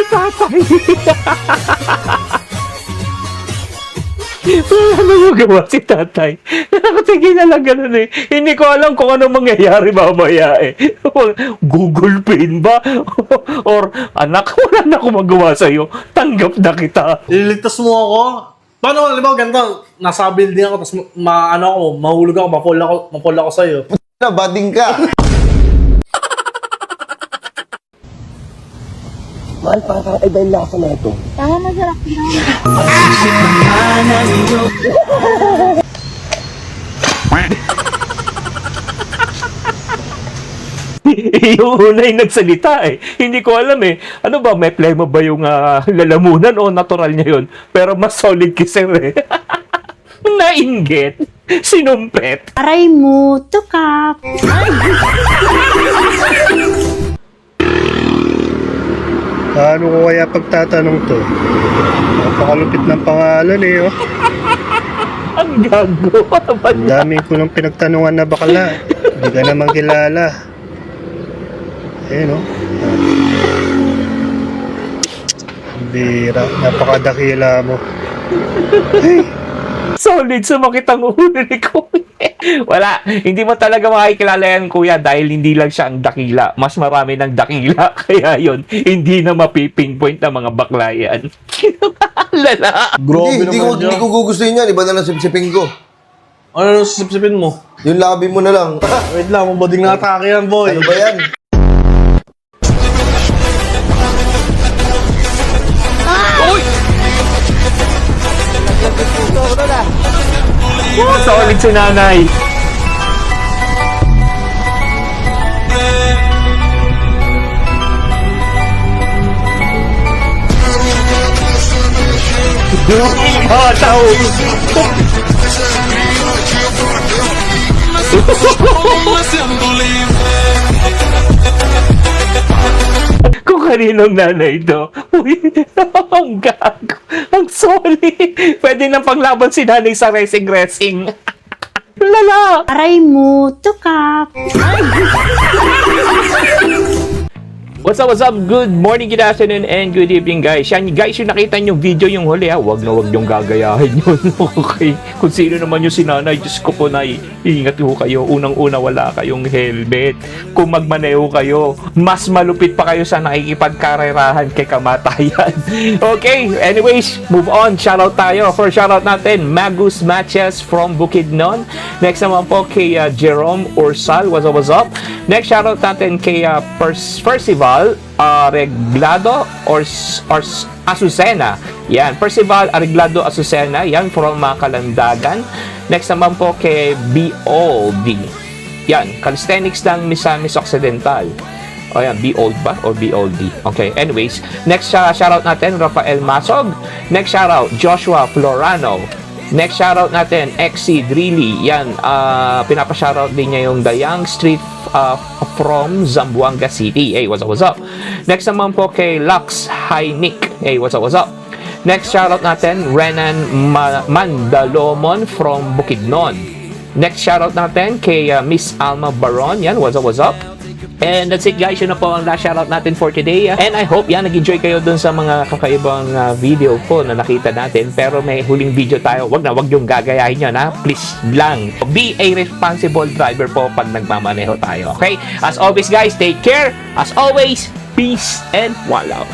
Tatay. Ano yung gawa si tatay? Nakatingin na lang ganun eh. Hindi ko alam kung ano mangyayari mamaya eh. Google Pin ba? Or anak, wala na akong magawa sa'yo. Tanggap na kita. Ililigtas mo ako? Paano, di ba, ganito, nasa building ako, tapos mahulog ako, ma-fall ako sa'yo. Na, bading ka. Mahal, parang iba yung lasa na ito. Tama, masarap na. Yung una yung nagsalita eh. Hindi ko alam eh. Ano ba, may plema ba yung lalamunan o natural niya yun? Pero mas solid kisir eh. Nainggit. Sinumpet. Aray mo, tukap. Paano ko kaya pagtatanong to? Napakalupit ng pangalan eh, oh. Ang gago. Ang dami ko nang pinagtanungan na bakla. Hindi ka naman kilala. Ayun, oh. Bira, napakadakila mo. Solid, sumakit ang ulo ni Kuya. Wala, hindi mo talaga makikilala yan, Kuya, dahil hindi lang siya ang dakila. Mas marami ng dakila. Kaya yun, hindi na mapipinpoint ng mga bakla yan. Lala. Grabe naman Hindi ko gugustuhin yan. Iba na lang sipsipin ko. Ano nang sisipsipin mo? Yung labi mo na lang. Wait lang, mabading na atake yan, boy. Ano ba yan? Solid si nanay. Oh, tao. Kung kaninong nanay ito. Uy, ang gago. Ang solid. Pwede nang panglaban si nanay sa racing. Lala. Aray mo, tukap. What's up? Good morning, good afternoon, and good evening, guys. Yan, guys, yung nakita nyo video yung huli, ha? Wag nyong gagayahin yun. Okay? Kung sino naman yung sinanay, Diyos ko po na, ingat ho kayo. Unang-una, wala kayong helmet. Kung magmaneho kayo, mas malupit pa kayo sa nakikipagkarerahan kay kamatayan. Okay, anyways, move on. Shoutout tayo. First shoutout natin, Magus Matches from Bukidnon. Next naman po kay Jerome Ursal. What's up? Next shoutout natin kay Percival Arreglado or Azucena. Yan, Percival Arreglado Azucena. Yan, from Kalandagan. Next naman po kay B.O.D. Yan, Calisthenics ng Misamis Occidental. O yan, B.O.D. ba? O B.O.D. Okay, anyways. Next shoutout natin, Rafael Masog. Next shoutout, Joshua Florano. Next shoutout natin, XC Drilly. Yan, pinapa-shoutout din niya yung The Young Street from Zamboanga City. Hey, what's up? Next naman po kay Lux Hynick. Hey, what's up? Next shoutout natin, Renan Mandalomon from Bukidnon. Next shoutout natin kay Miss Alma Baron. Yan, what's up? And that's it, guys. Yun na po ang last shoutout natin for today. And I hope yan, nag-enjoy kayo dun sa mga kakaibang video po na nakita natin. Pero may huling video tayo. Wag yung gagayahin nyo, na. Please lang. Be a responsible driver po pag nagmamaneho tayo. Okay? As always, guys, take care. As always, peace and one love.